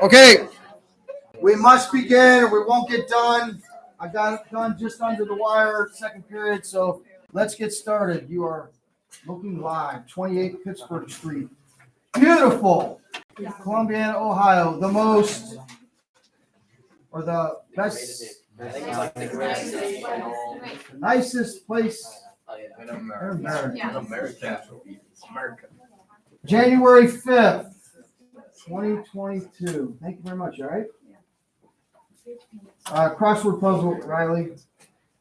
Okay, we must begin or we won't get done. I got it done just under the wire, second period, so let's get started. You are looking live, 28 Pittsburgh Street. Beautiful, Columbiana, Ohio, the most, or the best, nicest place in America. January 5th, 2022. Thank you very much, all right? Crossword puzzle, Riley.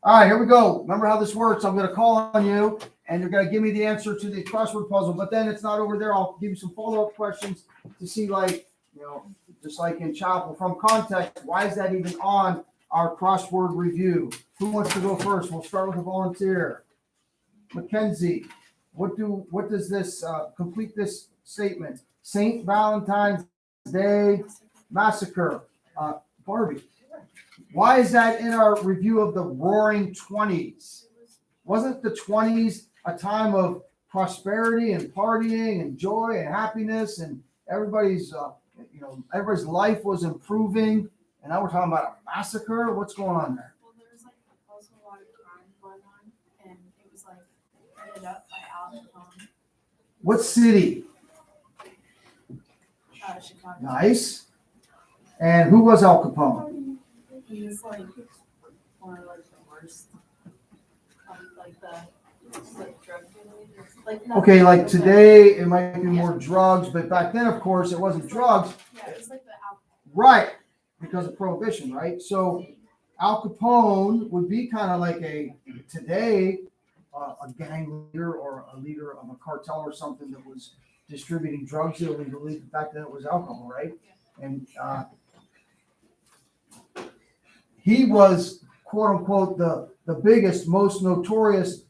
All right, here we go. Remember how this works. I'm going to call on you, and you're going to give me the answer to the crossword puzzle, but then it's not over there. I'll give you some follow-up questions to see, like, just like in Chapel, from context, why is that even on our crossword review? Who wants to go first? We'll start with a volunteer. Mackenzie, what does this complete this statement? St. Valentine's Day Massacre. Barbie, why is that in our review of the Roaring '20s? Wasn't the '20s a time of prosperity and partying and joy and happiness, and everybody's life was improving, and now we're talking about a massacre? What's going on there? Well, there was also a lot of crime going on, and it was headed up by Al Capone. What city? Chicago. Nice. And who was Al Capone? He was one of the worst, the drug dealers. Okay, like today it might be more drugs, but back then, of course, it wasn't drugs. Yeah, it was like the alcohol. Right, because of prohibition, right? So Al Capone would be kind of like a gang leader or a leader of a cartel or something that was distributing drugs illegally. Back then it was alcohol, right? And he was, quote unquote, the biggest, most notorious,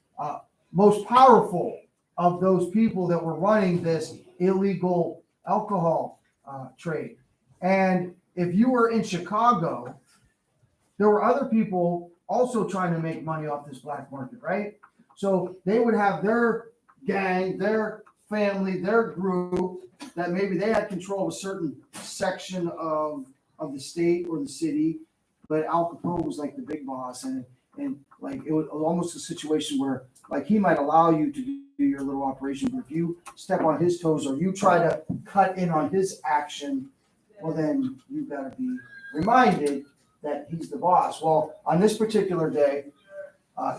most powerful of those people that were running this illegal alcohol trade. And if you were in Chicago, there were other people also trying to make money off this black market, right? So they would have their gang, their family, their group that maybe they had control of a certain section of the state or the city, but Al Capone was like the big boss, and like it was almost a situation where like he might allow you to do your little operation, but if you step on his toes or you try to cut in on his action, well then you've got to be reminded that he's the boss. Well, on this particular day,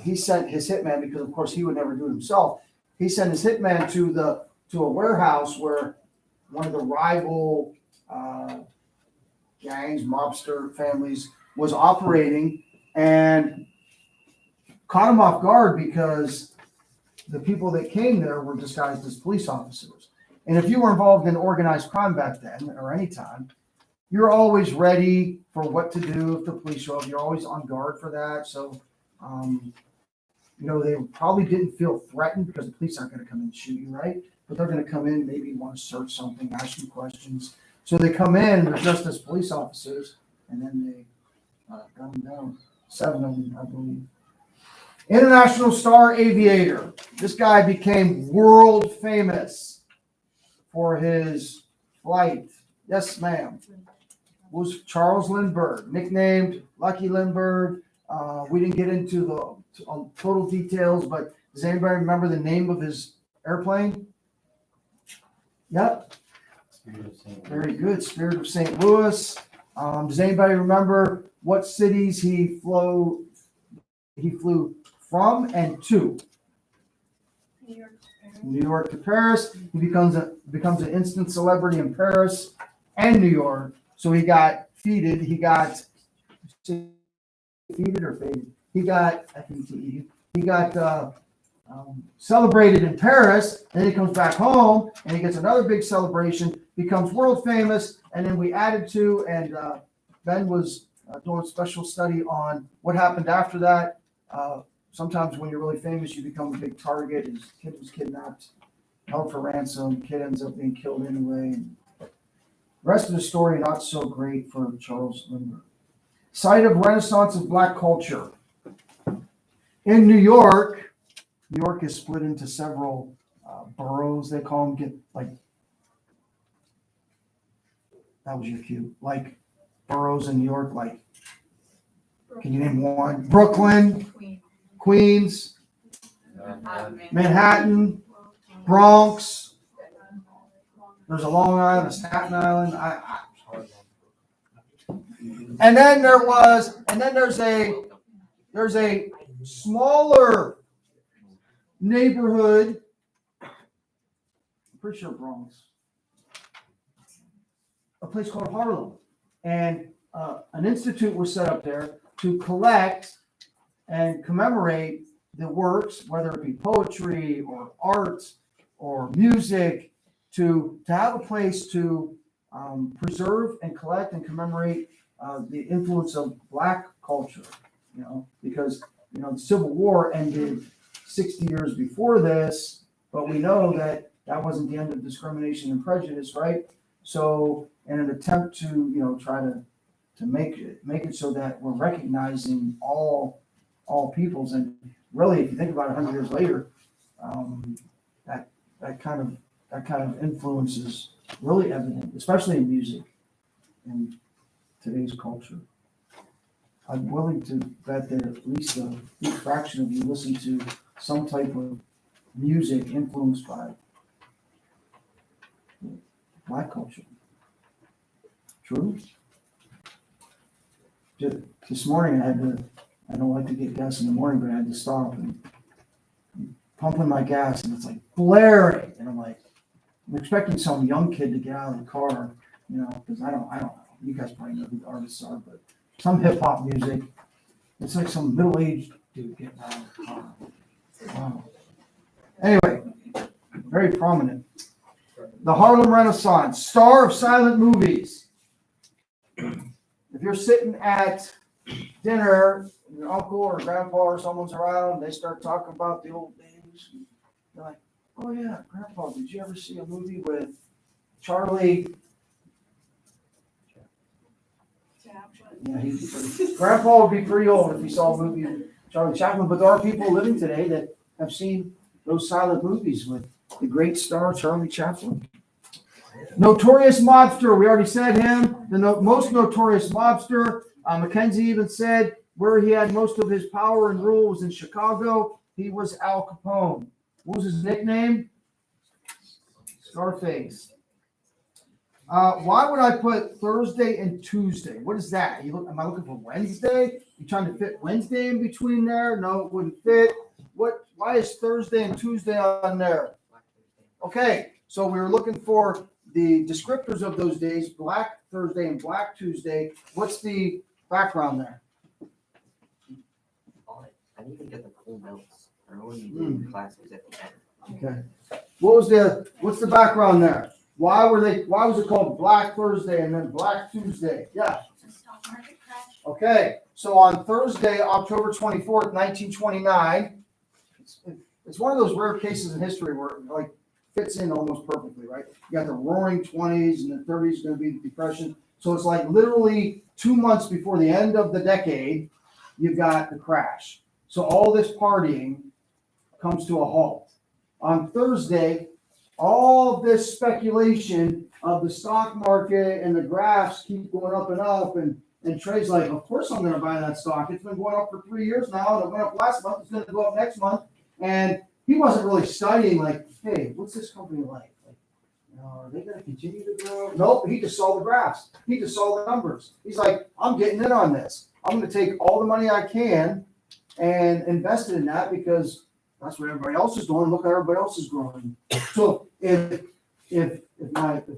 he sent his hitman, because of course he would never do it himself. He sent his hitman to a warehouse where one of the rival gangs, mobster families, was operating, and caught him off guard because the people that came there were disguised as police officers. And if you were involved in organized crime back then, or any time, you're always ready for what to do if the police show up. You're always on guard for that. So, they probably didn't feel threatened because the police aren't going to come in and shoot you, right? But they're going to come in, maybe want to search something, ask you questions. So they come in, they're dressed as police officers, and then they gun them down. 7 of them, I believe. International star aviator. This guy became world famous for his flight. Yes, ma'am. Was Charles Lindbergh, nicknamed Lucky Lindbergh. We didn't get into the total details, but does anybody remember the name of his airplane? Yep. Very good. Spirit of St. Louis. Does anybody remember what cities he flew from and to? New York to Paris. He becomes an instant celebrity in Paris and New York. So he got feted. He got feted or faded. He got FETE. He got celebrated in Paris, and then he comes back home and he gets another big celebration, becomes world famous, and then we added to, and Ben was doing a special study on what happened after that. Sometimes when you're really famous, you become a big target. His kid was kidnapped, held for ransom. Kid ends up being killed anyway. And the rest of the story, not so great for Charles Lindbergh. Site of Renaissance of Black culture. In New York is split into several boroughs. They call them, That was your cue. Like boroughs in New York, like, can you name one? Brooklyn, Queen. Queens, Manhattan. Manhattan, Bronx. There's a Long Island, a Staten Island. And then there's a smaller neighborhood. I'm pretty sure Bronx. A place called Harlem, and an institute was set up there to collect and commemorate the works, whether it be poetry or art or music, to have a place to preserve and collect and commemorate the influence of Black culture, because, the Civil War ended 60 years before this, but we know that that wasn't the end of discrimination and prejudice, right? So in an attempt to, try to make it so that we're recognizing all peoples, and really, if you think about it 100 years later, that kind of influence is really evident, especially in music in today's culture. I'm willing to bet that at least a big fraction of you listen to some type of music influenced by Black culture. True? This morning I don't like to get gas in the morning, but I had to stop and pumping my gas, and it's like blaring, and I'm expecting some young kid to get out of the car, because I don't know. You guys probably know who the artists are, but some hip hop music. It's like some middle-aged dude getting out of the car. Wow. Anyway, very prominent. The Harlem Renaissance, star of silent movies. If you're sitting at dinner, your uncle or grandpa or someone's around, they start talking about the old days. You're like, oh yeah, Grandpa, did you ever see a movie with Charlie? Yeah, Grandpa would be pretty old if he saw a movie with Charlie Chaplin, but there are people living today that have seen those silent movies with the great star Charlie Chaplin. Notorious mobster, we already said him, the most notorious mobster. Mackenzie even said where he had most of his power and rule was in Chicago. He was Al Capone. What was his nickname? Scarface. Why would I put Thursday and Tuesday? What is that? Am I looking for Wednesday? You trying to fit Wednesday in between there? No, it wouldn't fit. Why is Thursday and Tuesday on there? Okay, so we were looking for the descriptors of those days, Black Thursday and Black Tuesday. What's the background there? I need to get the full notes. I only did classes at the end. Okay. What's the background there? Why was it called Black Thursday and then Black Tuesday? Yeah. Stock market crash. Okay. So on Thursday, October 24th, 1929, it's one of those rare cases in history where it fits in almost perfectly, right? You got the roaring 20s and the 30s going to be the Depression. So it's like literally 2 months before the end of the decade, you've got the crash. So all this partying comes to a halt. On Thursday, all of this speculation of the stock market and the graphs keep going up and up, and Trey's like, of course I'm going to buy that stock. It's been going up for 3 years now, and it went up last month. It's going to go up next month. And he wasn't really studying hey, what's this company like? Are they going to continue to grow? Nope, he just saw the graphs. He just saw the numbers. He's like, I'm getting in on this. I'm going to take all the money I can and invest it in that because that's what everybody else is doing. Look how everybody else is growing. So if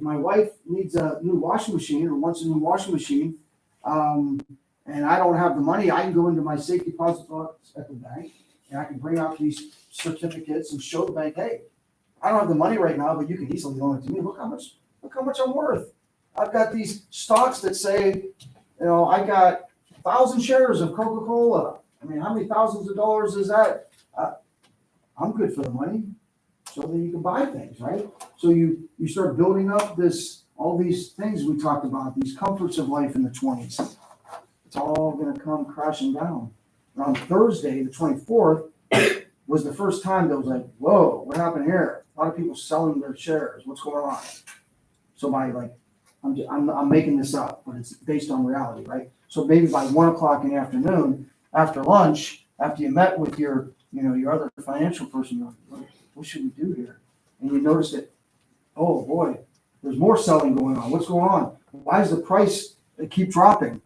my wife needs a new washing machine or wants a new washing machine, and I don't have the money, I can go into my safe deposit box at the bank and I can bring out these certificates and show the bank, hey, I don't have the money right now, but you can easily loan it to me. Look how much I'm worth. I've got these stocks that say, I got 1,000 shares of Coca-Cola. I mean, how many thousands of dollars is that? I'm good for the money, so that you can buy things, right? So you start building up all these things we talked about, these comforts of life in the 20s. It's all going to come crashing down. And on Thursday, the 24th, was the first time that was like, whoa, what happened here? A lot of people selling their shares. What's going on? So by I'm making this up, but it's based on reality, right? So maybe by 1 o'clock in the afternoon, after lunch, after you met with your, your other financial person, you're like, what should we do here? And you notice that, oh boy, there's more selling going on. What's going on? Why is the price keep dropping?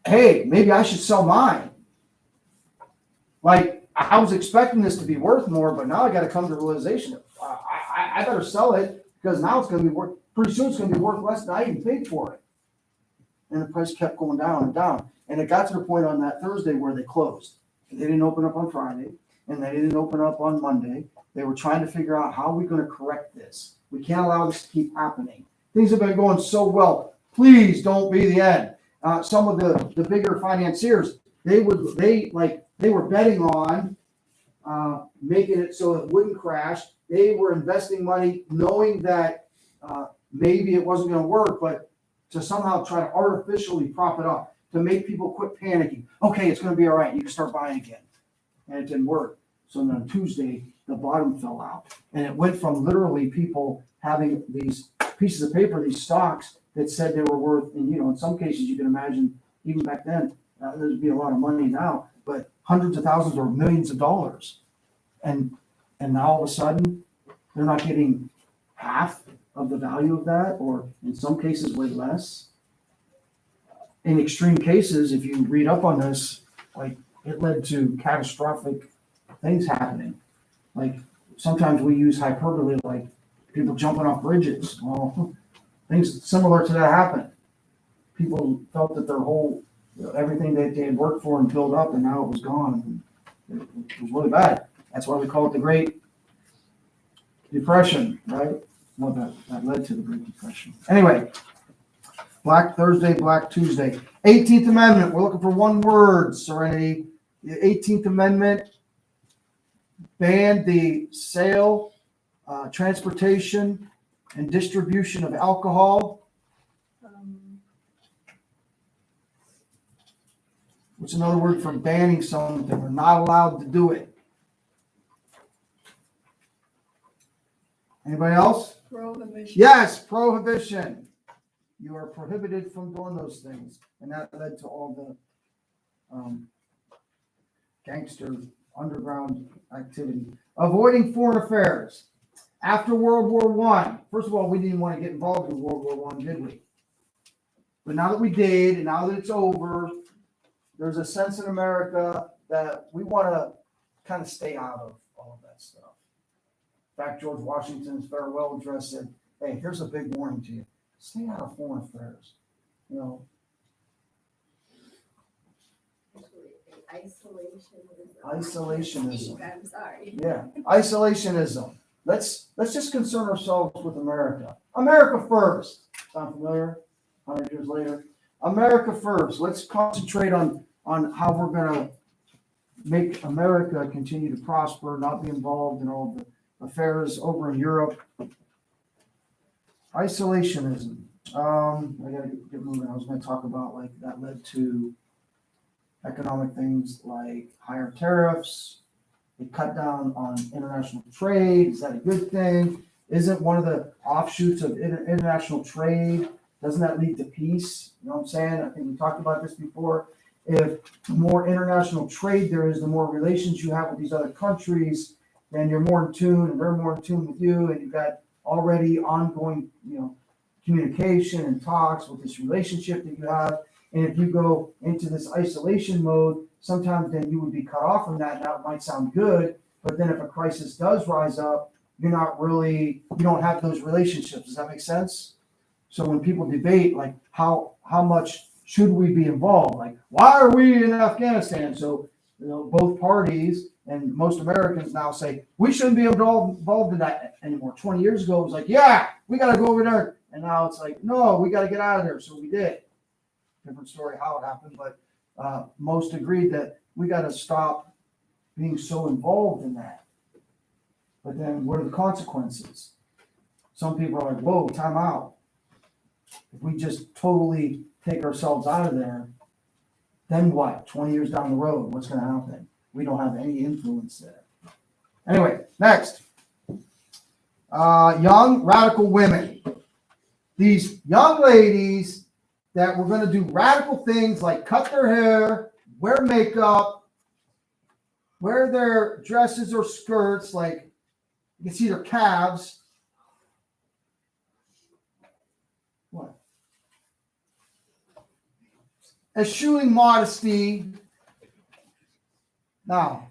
Hey, maybe I should sell mine. Like, I was expecting this to be worth more, but now I got to come to the realization I better sell it because now it's going to be worth, pretty soon it's going to be worth less than I even paid for it. And the price kept going down and down. And it got to the point on that Thursday where they closed. They didn't open up on Friday and they didn't open up on Monday. They were trying to figure out how are we going to correct this. We can't allow this to keep happening. Things have been going so well. Please don't be the end. Some of the bigger financiers, they were betting on making it so it wouldn't crash. They were investing money knowing that maybe it wasn't going to work, but to somehow try to artificially prop it up, to make people quit panicking. Okay, it's going to be all right. You can start buying again. And it didn't work. So then on Tuesday, the bottom fell out. And it went from literally people having these pieces of paper, these stocks that said they were worth, and in some cases you can imagine, even back then, there'd be a lot of money now, but hundreds of thousands or millions of dollars. And now all of a sudden, they're not getting half of the value of that, or in some cases, way less. In extreme cases, if you read up on this, like it led to catastrophic things happening. Like sometimes we use hyperbole, like people jumping off bridges. Well, things similar to that happened. People felt that their whole, everything that they had worked for and built up, and now it was gone. It was really bad. That's why we call it the Great Depression, right? Well, that led to the Great Depression. Anyway, Black Thursday, Black Tuesday. 18th Amendment. We're looking for one word, Serenity. The 18th Amendment banned the sale, transportation, and distribution of alcohol. What's another word for banning something? We're not allowed to do it. Anybody else? Prohibition. Yes, prohibition. You are prohibited from doing those things. And that led to all the gangster underground activity. Avoiding foreign affairs. After World War I, first of all, we didn't want to get involved in World War I, did we? But now that we did, and now that it's over, there's a sense in America that we want to kind of stay out of all of that stuff. In fact, George Washington's farewell address said, hey, here's a big warning to you. Stay out of foreign affairs. Isolationism. I'm sorry. Yeah, isolationism. Let's just concern ourselves with America. America first. Sound familiar? 100 years later. America first. Let's concentrate on how we're going to make America continue to prosper, not be involved in all the affairs over in Europe. Isolationism. I gotta get moving. I was going to talk about like that led to economic things like higher tariffs. It cut down on international trade. Is that a good thing? Isn't one of the offshoots of international trade, doesn't that lead to peace? You know what I'm saying? I think we talked about this before. If the more international trade there is, the more relations you have with these other countries, then you're more in tune and they're more in tune with you, and you've got already ongoing, communication and talks with this relationship that you have. And if you go into this isolation mode, sometimes then you would be cut off from that. Now it might sound good, but then if a crisis does rise up, you don't have those relationships. Does that make sense? So when people debate like how much should we be involved, like why are we in Afghanistan? So both parties and most Americans now say we shouldn't be involved in that anymore. 20 years ago it was like, yeah, we got to go over there, and now it's like, no, we got to get out of there. So we did. Different story how it happened, but most agreed that we got to stop being so involved in that. But then what are the consequences? Some people are like, whoa, time out. If we just totally take ourselves out of there, then what? 20 years down the road, what's going to happen? We don't have any influence there. Anyway, next. Young radical women. these young ladies that were going to do radical things like cut their hair, wear makeup, wear their dresses or skirts, like you can see their calves. What? Eschewing modesty. Now,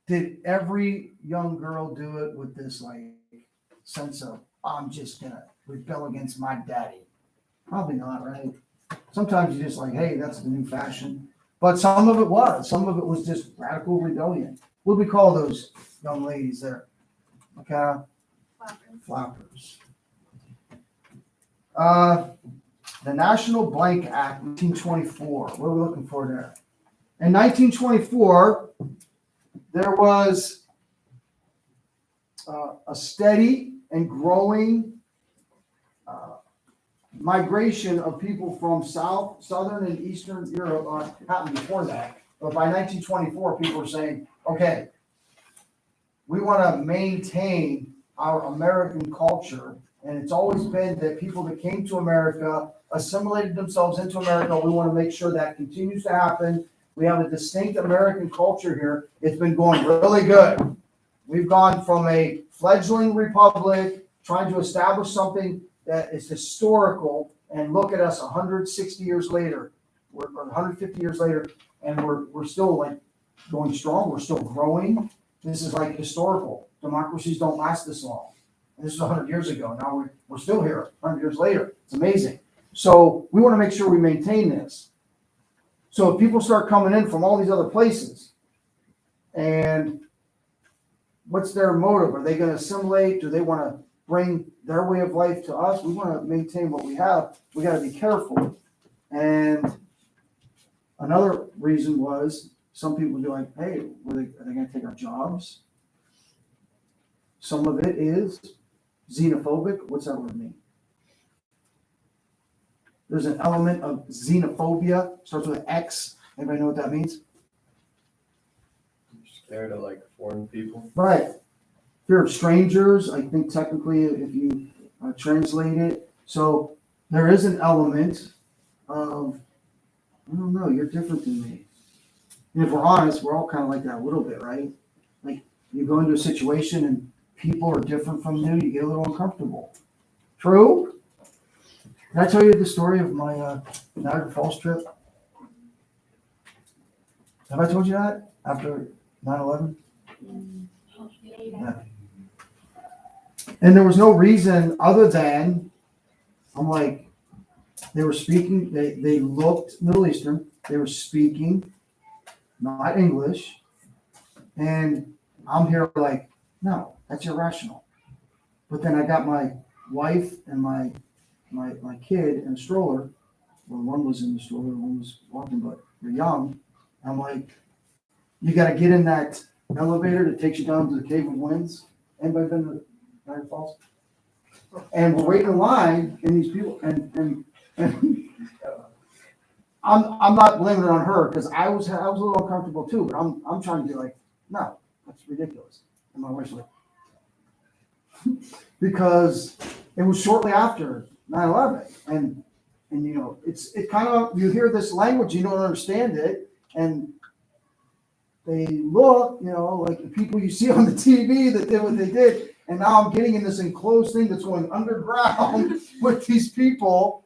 did every young girl do it with this like sense of, I'm just gonna rebel against my daddy? Probably not, right? Sometimes you're just like, hey, that's the new fashion. But some of it was. Some of it was just radical rebellion. What do we call those young ladies there? Okay, flappers. The National Blank Act, 1924. What are we looking for there? In 1924, there was a steady and growing migration of people from southern and eastern Europe. Happened before that, but by 1924, people were saying, okay, we want to maintain our American culture. And it's always been that people that came to America assimilated themselves into America. We want to make sure that continues to happen. We have a distinct American culture here. It's been going really good. We've gone from a fledgling republic, trying to establish something that is historical, and look at us 160 years later, or 150 years later, and we're still like going strong. We're still growing. This is like historical. Democracies don't last this long. And this is 100 years ago. Now we're still here 100 years later. It's amazing. So we want to make sure we maintain this. So if people start coming in from all these other places, and what's their motive? Are they going to assimilate? Do they want to bring their way of life to us? We want to maintain what we have. We got to be careful. And another reason was some people would be like, hey, are they going to take our jobs? Some of it is xenophobic. What's that word mean? There's an element of xenophobia. Starts with an X. Anybody know what that means? Scared of like foreign people. Right. Fear of strangers, I think technically if you translate it. So there is an element of, I don't know, you're different than me. And if we're honest, we're all kind of like that a little bit, right? Like you go into a situation and people are different from you, you get a little uncomfortable. True? Can I tell you the story of my Niagara Falls trip? Have I told you that after 9/11? Yeah. And there was no reason other than, I'm like, they were speaking, they looked Middle Eastern, they were speaking, not English. And I'm here like, no, that's irrational. But then I got my wife and my kid in a stroller. Well, one was in the stroller, one was walking, but they're young. I'm like, you got to get in that elevator that takes you down to the Cave of Winds. Anybody been to Niagara Falls? And we're waiting in line, and these people, and I'm not blaming it on her because I was a little uncomfortable too. But I'm trying to be like, no, that's ridiculous. And my wife's like, because it was shortly after 9/11, and you know, it kind of, you hear this language, you don't understand it, and they look, you know, like the people you see on the TV that did what they did. And now I'm getting in this enclosed thing that's going underground with these people.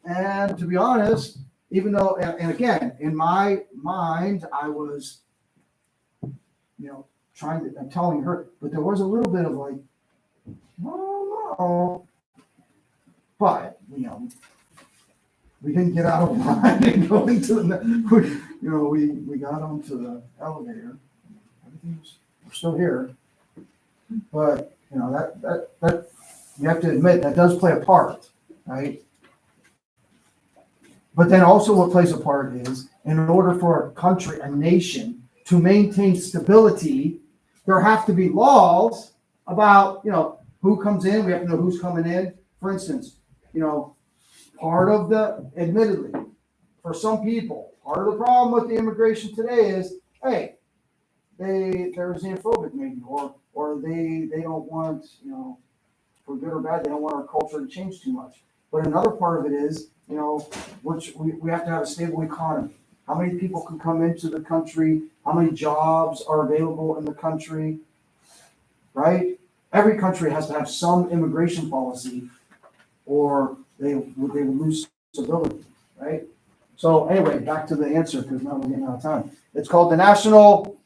And to be honest, even though, and again, in my mind, I was, you know, I'm telling her, but there was a little bit of like, oh, no. But, you know, we didn't get out of line and go into the, you know, we got onto the elevator. We're still here. But, you know, that you have to admit that does play a part, right? But then also what plays a part is, in order for a country, a nation, to maintain stability, there have to be laws about, you know, who comes in. We have to know who's coming in. For instance, you know, part of the, admittedly, for some people, part of the problem with the immigration today is, hey, they're xenophobic maybe, or they don't want, you know, for good or bad. They don't want our culture to change too much. But another part of it is, which we have to have a stable economy. How many people can come into the country? How many jobs are available in the country? Right? Every country has to have some immigration policy, or they would lose stability, right? So anyway, back to the answer, because now we're getting out of time. It's called the National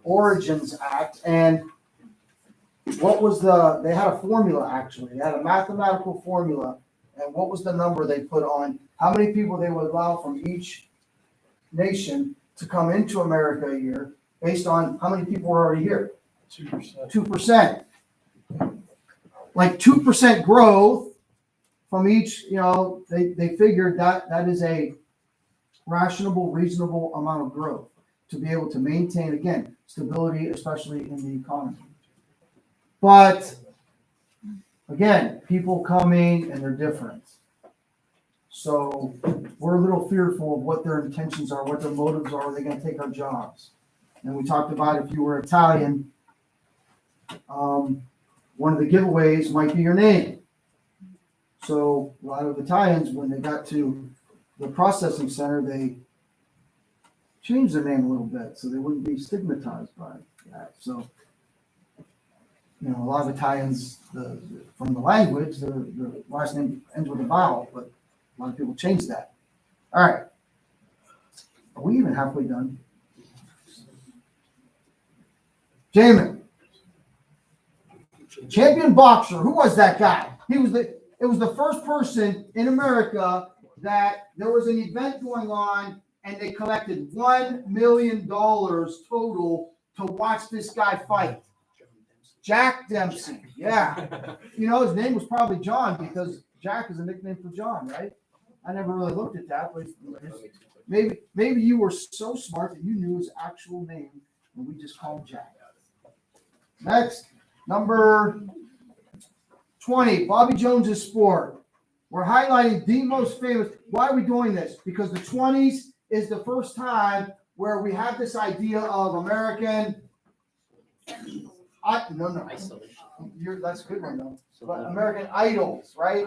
Origins Act, and they had a formula actually. They had a mathematical formula, and what was the number they put on how many people they would allow from each nation to come into America a year based on how many people were already here? 2%. 2%. Like 2% growth from each, they figured that is a reasonable amount of growth to be able to maintain, again, stability, especially in the economy. But again, people coming and they're different. So we're a little fearful of what their intentions are, what their motives are. Are they going to take our jobs? And we talked about if you were Italian, one of the giveaways might be your name. So a lot of Italians, when they got to the processing center, they changed their name a little bit so they wouldn't be stigmatized by that. So, a lot of Italians, from the language, the last name ends with a vowel, but a lot of people change that. All right. Are we even halfway done? Jamin. Champion boxer. Who was that guy? It was the first person in America that there was an event going on and they collected $1 million total to watch this guy fight. Jack Dempsey. Yeah. His name was probably John because Jack is a nickname for John, right? I never really looked at that, but maybe you were so smart that you knew his actual name and we just called him Jack. Next, number 20, Bobby Jones' sport. We're highlighting the most famous. Why are we doing this? Because the 20s is the first time where we have this idea of American. No. Isolation. That's a good one, though. But American Idols, right?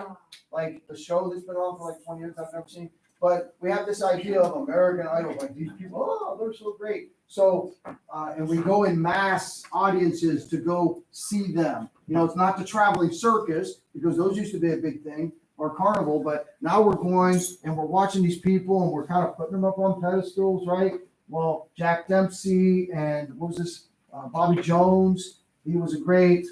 Like the show that's been on for like 20 years, I've never seen. But we have this idea of American Idol, like these people, oh, they're so great. So, and we go in mass audiences to go see them. It's not the traveling circus, because those used to be a big thing, or carnival, but now we're going and we're watching these people and we're kind of putting them up on pedestals, right? Well, Jack Dempsey and what was this? Bobby Jones. He was a great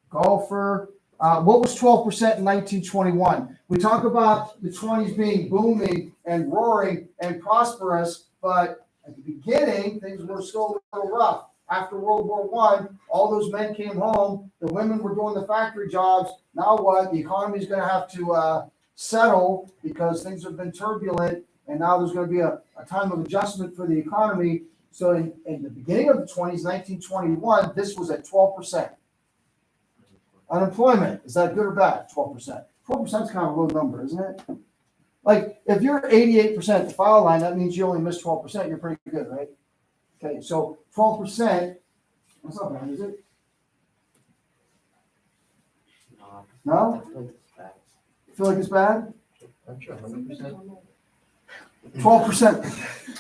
golfer. What was 12% in 1921? We talk about the 20s being booming and roaring and prosperous, but at the beginning, things were still a little rough. After World War I, all those men came home. The women were doing the factory jobs. Now what? The economy is going to have to settle because things have been turbulent, and now there's going to be a time of adjustment for the economy. So in the beginning of the 20s, 1921, this was at 12%. Unemployment, is that good or bad? 12%. 12% is kind of a low number, isn't it? Like, if you're 88% at the foul line, that means you only missed 12%. You're pretty good, right? Okay, so 12%, that's not bad, is it? No? You feel like it's bad? I'm sure 100%. 12%.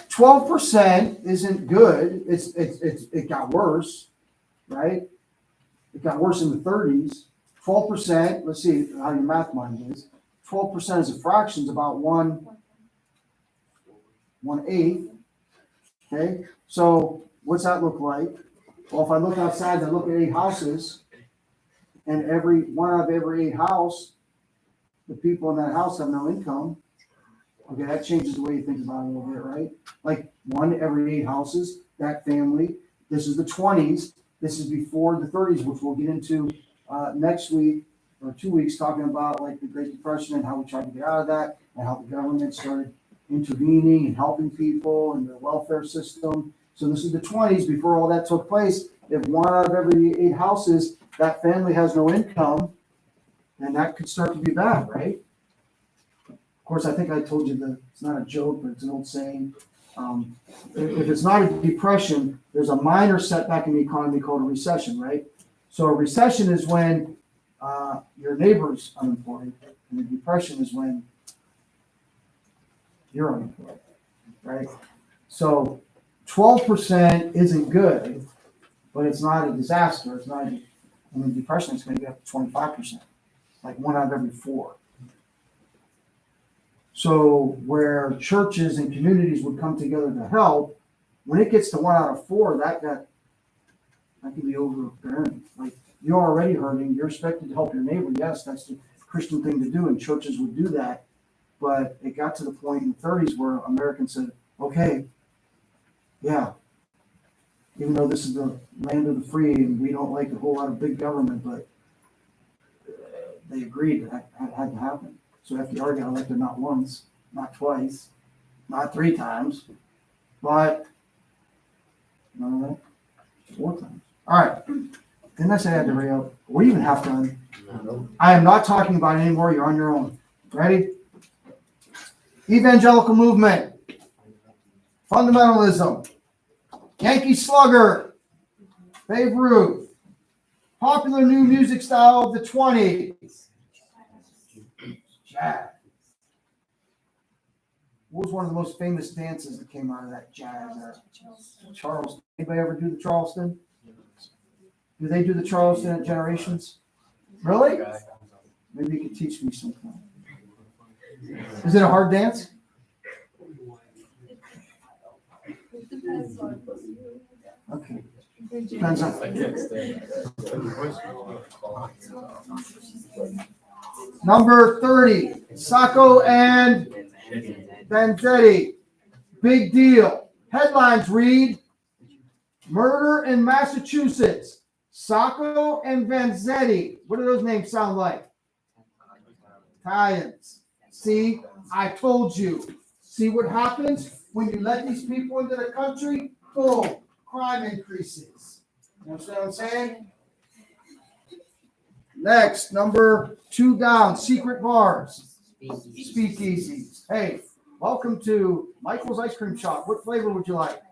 12% isn't good. It got worse, right? It got worse in the 30s. 12%, let's see how your math mind is. 12% as a fraction is about 1/8. Okay, so what's that look like? Well, if I look outside and I look at 8 houses, and every one out of every 8 house, the people in that house have no income. Okay, that changes the way you think about it a little bit, right? Like 1 every 8 houses, that family. This is the 20s. This is before the 30s, which we'll get into next week or 2 weeks, talking about like the Great Depression and how we tried to get out of that, and how the government started intervening and helping people and the welfare system. So this is the 20s before all that took place. If 1 out of every 8 houses, that family has no income, then that could start to be bad, right? Of course, I think I told you that it's not a joke, but it's an old saying. If it's not a depression, there's a minor setback in the economy called a recession, right? So a recession is when your neighbor's unemployed, and a depression is when you're unemployed, right? So 12% isn't good, but it's not a disaster. It's not, depression is going to get up to 25%, like 1 out of every 4. So where churches and communities would come together to help, when it gets to 1 out of 4, that can be overbearing. Like, you're already hurting. You're expected to help your neighbor. Yes, that's the Christian thing to do, and churches would do that. But it got to the point in the 30s where Americans said, okay, yeah, even though this is the land of the free and we don't like a whole lot of big government, but they agreed that had to happen. So FDR got elected not once, not twice, not 3 times, but none of that, 4 times. All right. Didn't I say I had to hurry up? We're even half done. I am not talking about it anymore. You're on your own. Ready? Evangelical movement. Fundamentalism. Yankee Slugger. Babe Ruth. Popular new music style of the 20s. Jazz. What was one of the most famous dances that came out of that jazz era? Charleston. Anybody ever do the Charleston? Do they do the Charleston at Generations? Really? Maybe you could teach me sometime. Is it a hard dance? Okay. Depends on. Number 30, Sacco and Vanzetti. Big deal. Headlines read, murder in Massachusetts. Sacco and Vanzetti. What do those names sound like? Italians. See, I told you. See what happens when you let these people into the country? Boom, crime increases. You understand what I'm saying? Next, number 2 down, secret bars. Speakeasies. Hey, welcome to Michael's Ice Cream Shop. What flavor would you like?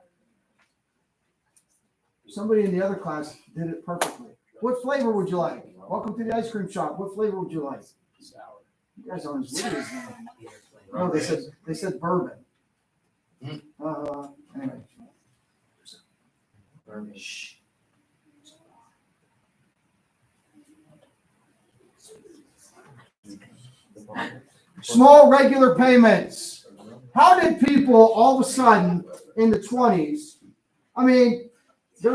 Somebody in the other class did it perfectly. What flavor would you like? Welcome to the ice cream shop. What flavor would you like? Sour. You guys aren't as weird as them. No, they said bourbon. Anyway. Shh. Small regular payments. How did people all of a sudden in the 20s, I mean, they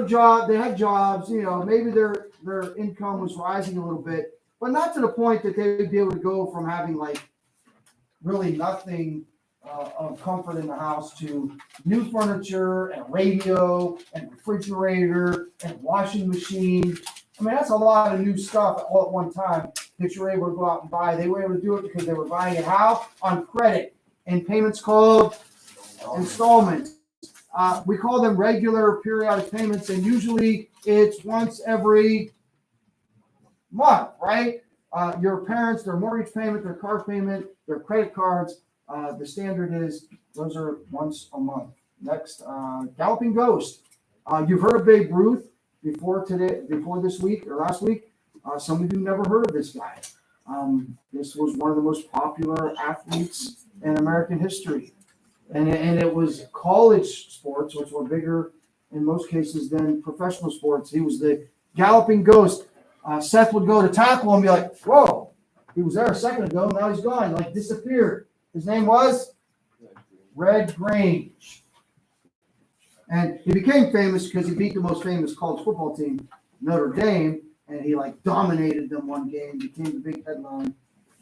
had jobs, maybe their income was rising a little bit, but not to the point that they would be able to go from having like really nothing of comfort in the house to new furniture and radio and refrigerator and washing machine. I mean, that's a lot of new stuff all at one time that you were able to go out and buy. They were able to do it because they were buying it how? On credit. And payments called installments. We call them regular periodic payments, and usually it's once every month, right? Your parents, their mortgage payment, their car payment, their credit cards, the standard is those are once a month. Next, Galloping Ghost. You've heard of Babe Ruth before this week or last week. Some of you never heard of this guy. This was one of the most popular athletes in American history. And it was college sports, which were bigger in most cases than professional sports. He was the Galloping Ghost. Seth would go to tackle and be like, whoa, he was there a second ago, now he's gone, like disappeared. His name was Red Grange. And he became famous because he beat the most famous college football team, Notre Dame, and he like dominated them one game, became the big headline,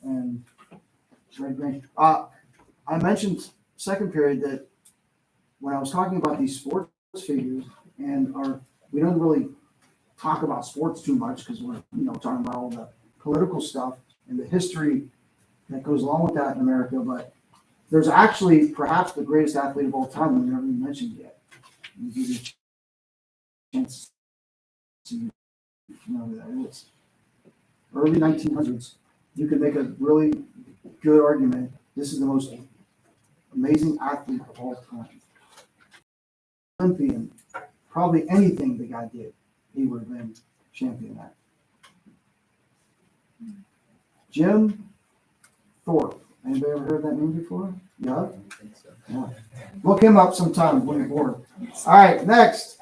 and Red Grange. I mentioned second period that when I was talking about these sports figures and we don't really talk about sports too much because we're talking about all the political stuff and the history that goes along with that in America, but there's actually perhaps the greatest athlete of all time we've never even mentioned yet. I'll give you a chance to know who that is. Early 1900s, you could make a really good argument. This is the most amazing athlete of all time. Olympian, probably anything the guy did, he would have been championed that? Jim Thorpe. Anybody ever heard that name before? Yeah? I don't think so. Look him up sometime when you're bored. All right, next.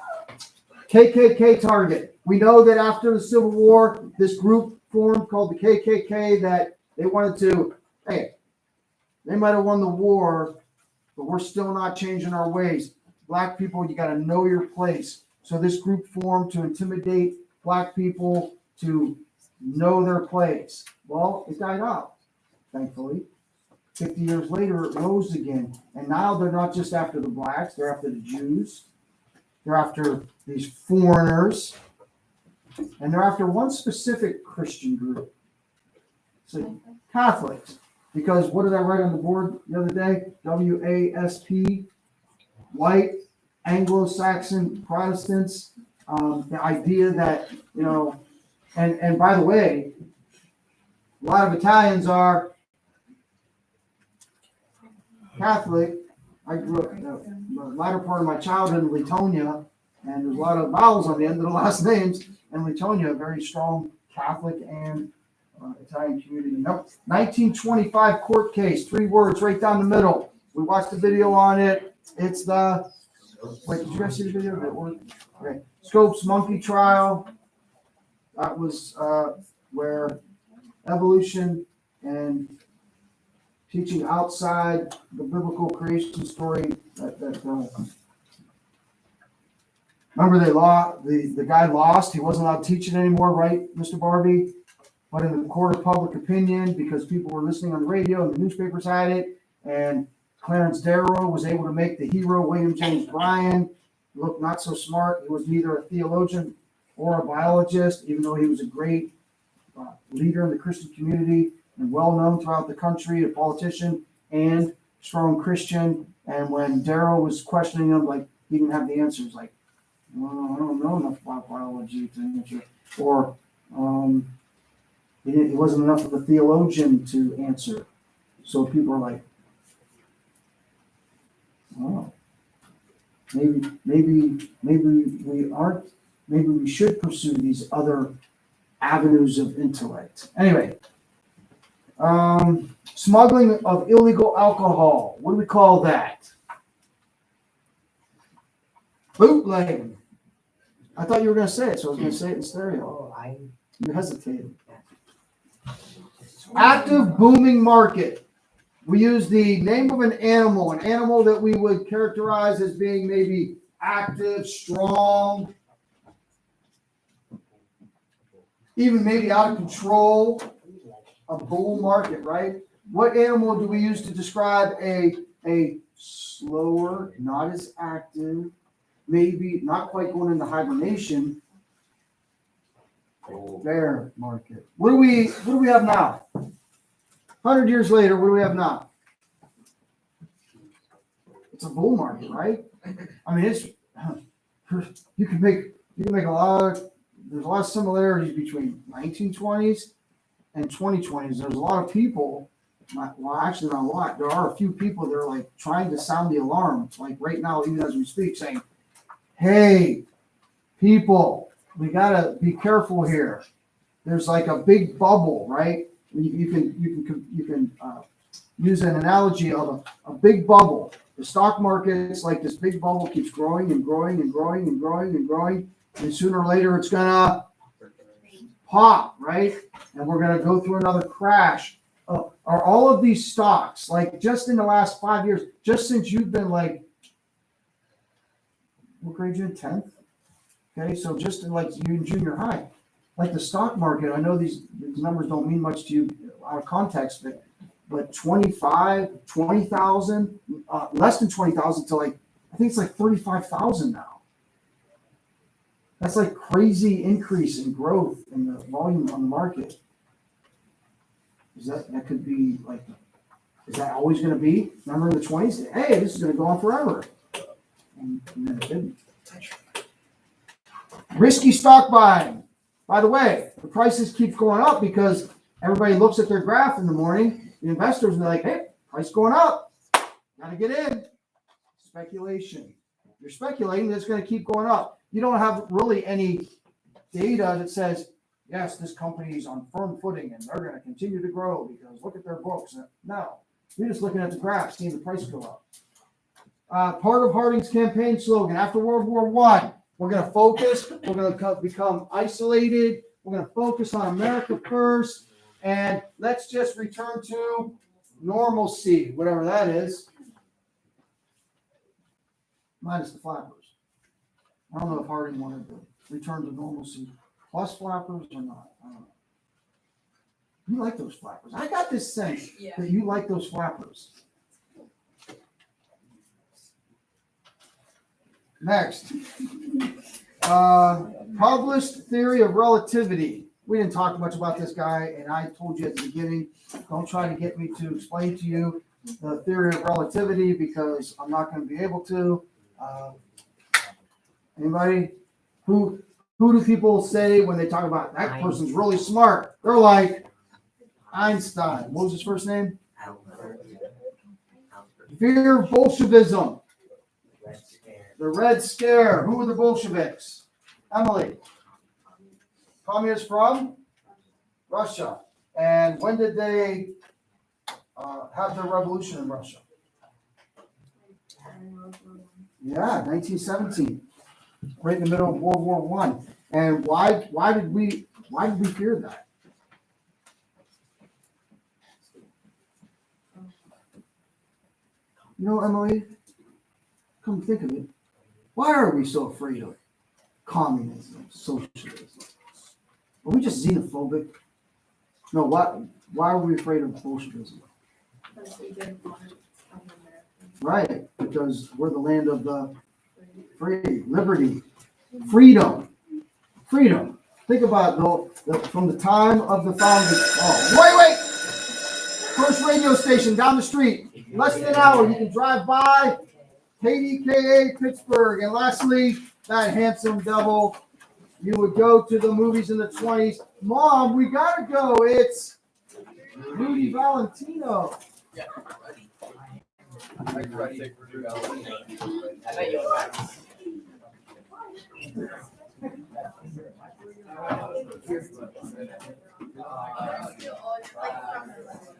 KKK target. We know that after the Civil War, this group formed called the KKK that they wanted to, hey, they might have won the war, but we're still not changing our ways. Black people, you got to know your place. So this group formed to intimidate black people to know their place. Well, it died out, thankfully. 50 years later, it rose again. And now they're not just after the blacks, they're after the Jews. They're after these foreigners. And they're after one specific Christian group. So Catholics. Because what did I write on the board the other day? WASP, white, Anglo-Saxon Protestants. The idea that, and by the way, a lot of Italians are Catholic. I grew up the latter part of my childhood in Latonia, and there's a lot of vowels on the end of the last names. And Latonia, a very strong Catholic and Italian community. Nope. 1925 court case, 3 words right down the middle. We watched the video on it. It's the, wait, did you guys see the video? Okay. Scopes monkey trial. That was where evolution and teaching outside the biblical creation story remember the guy lost. He wasn't allowed to teach it anymore, right, Mr. Barbie? But in the court of public opinion, because people were listening on the radio and the newspapers had it, and Clarence Darrow was able to make the hero William James Bryan look not so smart. He was neither a theologian or a biologist, even though he was a great leader in the Christian community and well known throughout the country, a politician and strong Christian. And when Darrow was questioning him, like he didn't have the answers, like, well, I don't know enough about biology to answer, or he wasn't enough of a theologian to answer. So people are like, oh, maybe we aren't. Maybe we should pursue these other avenues of intellect. Anyway, smuggling of illegal alcohol. What do we call that? Bootlegging. I thought you were going to say it, so I was going to say it in stereo. Oh, You hesitated. Active booming market. We use the name of an animal that we would characterize as being maybe active, strong, even maybe out of control. A bull market, right? What animal do we use to describe a slower, not as active, maybe not quite going into hibernation? Bear market. What do we have now? 100 years later, what do we have now? It's a bull market, right? I mean, it's you can make a lot of, there's a lot of similarities between 1920s and 2020s. There's a lot of people, well, actually not a lot. There are a few people that are like trying to sound the alarm, like right now, even as we speak, saying, "Hey, people, we gotta be careful here." There's like a big bubble, right? You can use an analogy of a big bubble. The stock market is like this big bubble, keeps growing and growing and growing and growing and growing, and sooner or later it's gonna pop, right? And we're gonna go through another crash. Are all of these stocks, like just in the last 5 years, just since you've been like, what grade you in, 10th? Okay, so just in like you in junior high, like the stock market, I know these numbers don't mean much to you out of context, but 20,000, less than 20,000 to like, I think it's like 35,000 now. That's like crazy increase in growth in the volume on the market. That could be like, is that always going to be? Remember in the 20s? Hey, this is going to go on forever. And then it didn't. Risky stock buying. By the way, the prices keep going up because everybody looks at their graph in the morning. The investors are like, hey, price going up. Got to get in. Speculation. You're speculating that it's going to keep going up. You don't have really any data that says, yes, this company is on firm footing and they're gonna continue to grow because look at their books. No, you're just looking at the graph, seeing the price go up. Part of Harding's campaign slogan after World War I, we're gonna focus, we're gonna become isolated, we're gonna focus on America first, and let's just return to normalcy, whatever that is. Minus the flappers. I don't know if Harding wanted to return to normalcy plus flappers or not. I don't know. You like those flappers. I got this sense Yeah. that you like those flappers. Next. Published theory of relativity. We didn't talk much about this guy, and I told you at the beginning, don't try to get me to explain to you the theory of relativity because I'm not going to be able to. Anybody? Who do people say when they talk about that person's really smart? They're like Einstein. What was his first name? Albert. Fear of Bolshevism. Red Scare. The Red Scare. Who were the Bolsheviks? Emily. Communists from Russia. And when did they have their revolution in Russia? Yeah, 1917. Right in the middle of World War I. And why did we fear that? You know, Emily, come think of it. Why are we so afraid of communism, socialism? Are we just xenophobic? No, why are we afraid of Bolshevism? Because we didn't want it from America. Right, because we're the land of the free, liberty, freedom. Freedom. Think about from the time of the founding. Oh, wait! First radio station down the street. Less than an hour. You can drive by KDKA Pittsburgh. And lastly, that handsome devil. You would go to the movies in the 20s. Mom, we gotta go. It's Rudy Valentino. I bet you'll